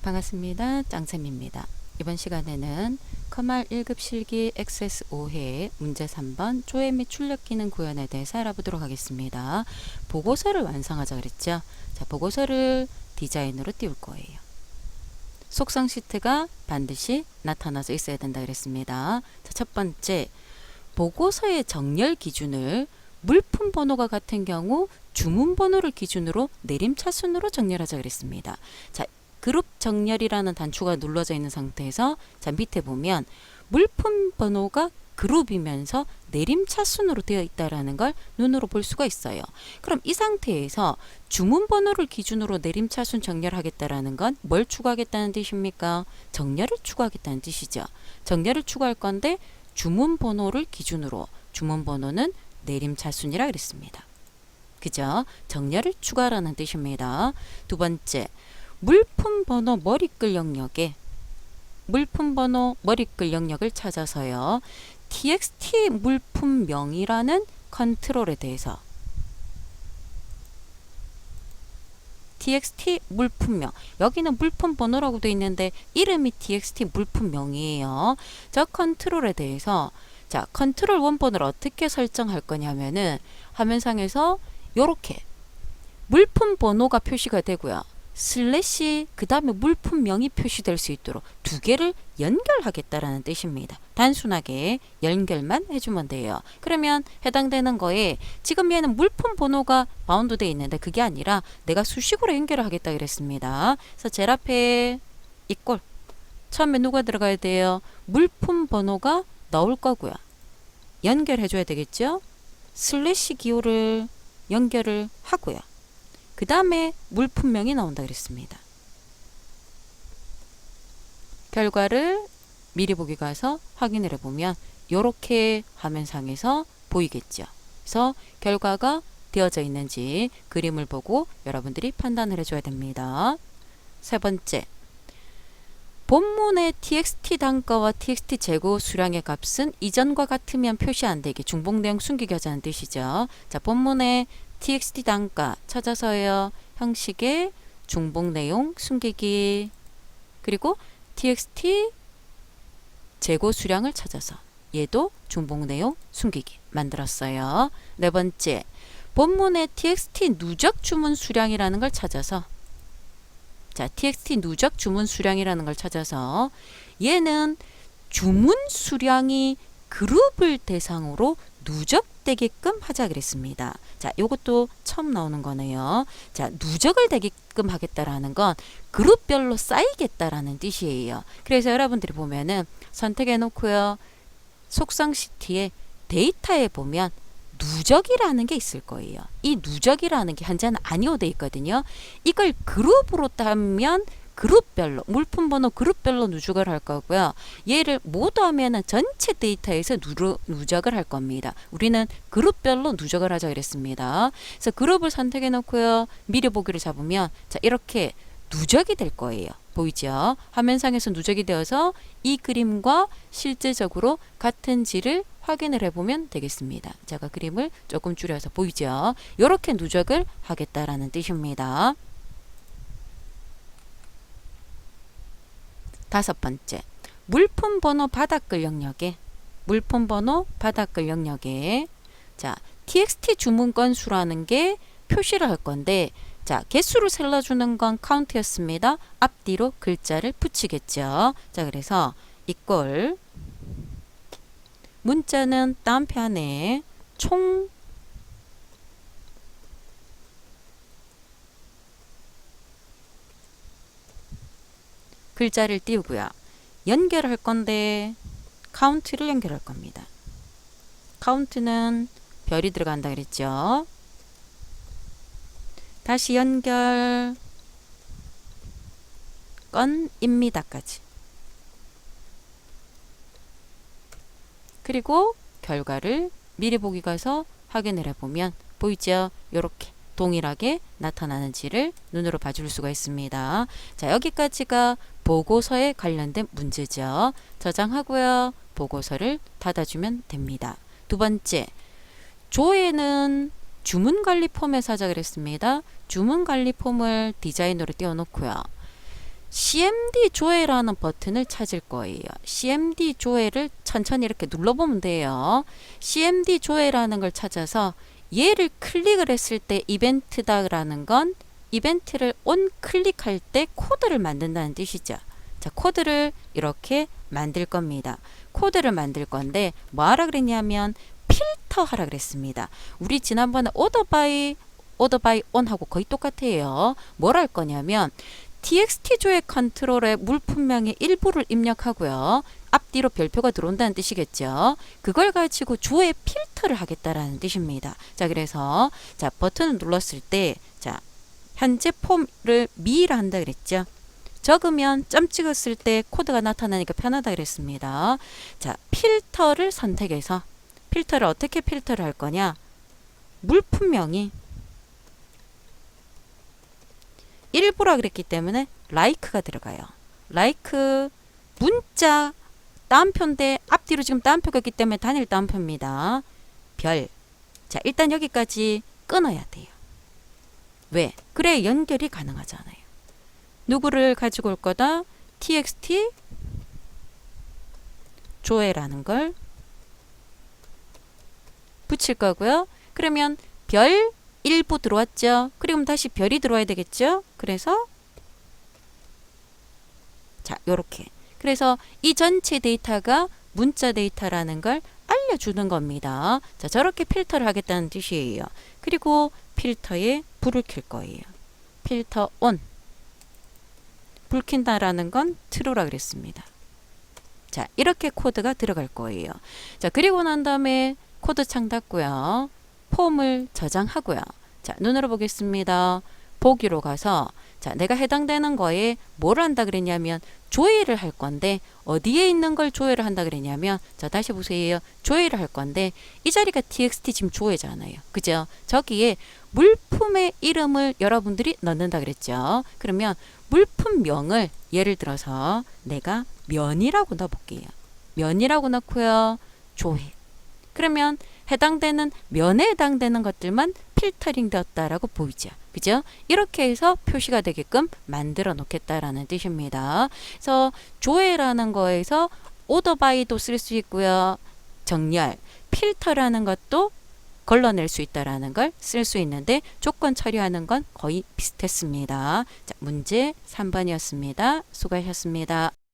반갑습니다. 짱쌤입니다. 이번 시간에는 커말 1급 실기 XS5회 문제 3번 조회 및 출력 기능 구현에 대해서 알아보도록 하겠습니다. 보고서를 완성하자 그랬죠. 자, 보고서를 디자인으로 띄울 거예요. 속성 시트가 반드시 나타나서 있어야 된다 그랬습니다. 자, 첫 번째, 보고서의 정렬 기준을 물품 번호가 같은 경우 주문 번호를 기준으로 내림차순으로 정렬하자 그랬습니다. 자, 그룹 정렬이라는 단추가 눌러져 있는 상태에서 자, 밑에 보면 물품 번호가 그룹이면서 내림차순으로 되어 있다는 걸 눈으로 볼 수가 있어요. 그럼 이 상태에서 주문 번호를 기준으로 내림차순 정렬하겠다라는 건 뭘 추가하겠다는 뜻입니까? 정렬을 추가하겠다는 뜻이죠. 정렬을 추가할 건데 주문 번호를 기준으로, 주문 번호는 내림차순이라 그랬습니다. 그죠? 정렬을 추가하라는 뜻입니다. 두 번째, 물품 번호 머리글 영역에 물품 번호 머리글 영역을 찾아서요. txt 물품명이라는 컨트롤에 대해서 txt 물품명, 여기는 물품 번호라고 되어 있는데 이름이 txt 물품명이에요. 저 컨트롤에 대해서 자, 컨트롤 원본을 어떻게 설정할 거냐면은 화면상에서 요렇게 물품 번호가 표시가 되고요. 슬래시 그 다음에 물품명이 표시될 수 있도록 두 개를 연결하겠다라는 뜻입니다. 단순하게 연결만 해주면 돼요. 그러면 해당되는 거에 지금 얘는 물품 번호가 바운드 되어 있는데 그게 아니라 내가 수식으로 연결을 하겠다 그랬습니다. 그래서 제일 앞에 이꼴 처음에 누가 들어가야 돼요? 물품 번호가 나올 거고요. 연결해줘야 되겠죠? 슬래시 기호를 연결을 하고요. 그 다음에 물품명이 나온다 그랬습니다. 결과를 미리 보기 가서 확인을 해보면 이렇게 화면상에서 보이겠죠. 그래서 결과가 되어져 있는지 그림을 보고 여러분들이 판단을 해줘야 됩니다. 세 번째, 본문의 txt 단가와 txt 재고 수량의 값은 이전과 같으면 표시 안 되게 중복 내용 숨기기 하자는 뜻이죠. 자, 본문의 txt 단가 찾아서요. 형식의 중복 내용 숨기기, 그리고 txt 재고 수량을 찾아서 얘도 중복 내용 숨기기 만들었어요. 네 번째, 본문의 txt 누적 주문 수량이라는 걸 찾아서 자, txt 누적 주문 수량이라는 걸 찾아서 얘는 주문 수량이 그룹을 대상으로 누적되게끔 하자 그랬습니다. 자, 요것도 처음 나오는 거네요. 자, 누적을 되게끔 하겠다라는 건 그룹별로 쌓이겠다라는 뜻이에요. 그래서 여러분들이 보면은 선택해 놓고요. 속성 시트에 데이터에 보면 누적이라는 게 있을 거예요. 이 누적이라는 게 현재는 아니오 돼 있거든요. 이걸 그룹으로 따면 그룹별로, 물품 번호 그룹별로 누적을 할 거고요. 얘를 모두 하면은 전체 데이터에서 누적을 할 겁니다. 우리는 그룹별로 누적을 하자 그랬습니다. 그래서 그룹을 선택해 놓고요. 미리 보기를 잡으면 자, 이렇게 누적이 될 거예요. 보이죠? 화면상에서 누적이 되어서 이 그림과 실제적으로 같은지를 확인을 해보면 되겠습니다. 제가 그림을 조금 줄여서 보이죠? 이렇게 누적을 하겠다라는 뜻입니다. 다섯 번째, 물품 번호 바닥글 영역에 자, txt 주문 건수라는 게 표시를 할 건데 자, 개수를 세려주는 건 카운트였습니다. 앞뒤로 글자를 붙이겠죠. 자, 그래서 이꼴 문자는 다운편에 총 글자를 띄우고요. 연결할 건데 카운트를 연결할 겁니다. 카운트는 별이 들어간다 그랬죠. 다시 연결 건입니다까지. 그리고 결과를 미리 보기 가서 확인을 해보면 보이죠? 이렇게 동일하게 나타나는지를 눈으로 봐줄 수가 있습니다. 자, 여기까지가 보고서에 관련된 문제죠. 저장하고요. 보고서를 닫아주면 됩니다. 두 번째, 조회는 주문관리 폼에 하자 그랬습니다. 주문관리 폼을 디자인으로 띄워놓고요. CMD 조회라는 버튼을 찾을 거예요. CMD 조회를 천천히 이렇게 눌러보면 돼요. CMD 조회라는 걸 찾아서 얘를 클릭을 했을 때 이벤트다라는 건 이벤트를 온 클릭할 때 코드를 만든다는 뜻이죠. 자, 코드를 이렇게 만들 겁니다. 코드를 만들 건데 뭐 하라 그랬냐면 필터 하라 그랬습니다. 우리 지난번에 오더 바이 온하고 거의 똑같아요. 뭘 할 거냐면 txt 조회 컨트롤에 물품명의 일부를 입력하고요. 앞뒤로 별표가 들어온다는 뜻이겠죠. 그걸 가지고 조회 필터를 하겠다라는 뜻입니다. 자, 그래서 자, 버튼을 눌렀을 때 자, 현재 폼을 미라 한다 그랬죠. 적으면 점 찍었을 때 코드가 나타나니까 편하다 그랬습니다. 자, 필터를 선택해서 필터를 어떻게 필터를 할 거냐? 물품명이 일부라 그랬기 때문에 like가 들어가요. like 문자 따옴표인데 앞뒤로 지금 따옴표가 있기 때문에 단일 따옴표입니다. 별. 자, 일단 여기까지 끊어야 돼요. 왜? 그래 연결이 가능하잖아요. 누구를 가지고 올 거다? txt 조회라는 걸 붙일 거고요. 그러면 별 일부 들어왔죠. 그럼 다시 별이 들어와야 되겠죠. 그래서 자, 요렇게. 그래서 이 전체 데이터가 문자 데이터라는 걸 알려주는 겁니다. 자, 저렇게 필터를 하겠다는 뜻이에요. 그리고 필터에 불을 켤 거예요. 필터 온. 불 켠다라는 건 true라 그랬습니다. 자, 이렇게 코드가 들어갈 거예요. 자, 그리고 난 다음에 코드 창 닫고요. 폼을 저장하고요. 자, 눈으로 보겠습니다. 보기로 가서 자, 내가 해당되는 거에 뭘 한다 그랬냐면 조회를 할 건데 어디에 있는 걸 조회를 한다 그랬냐면 자, 다시 보세요. 조회를 할 건데 이 자리가 txt 지금 조회잖아요. 그죠? 저기에 물품의 이름을 여러분들이 넣는다 그랬죠. 그러면 물품명을 예를 들어서 내가 면이라고 넣어볼게요. 면이라고 넣고요. 조회. 그러면 해당되는 면에 해당되는 것들만 필터링 되었다라고 보이죠. 그죠? 이렇게 해서 표시가 되게끔 만들어 놓겠다라는 뜻입니다. 그래서 조회라는 거에서 오더 바이도 쓸 수 있고요. 정렬, 필터라는 것도 걸러낼 수 있다라는 걸 쓸 수 있는데 조건 처리하는 건 거의 비슷했습니다. 자, 문제 3번이었습니다. 수고하셨습니다.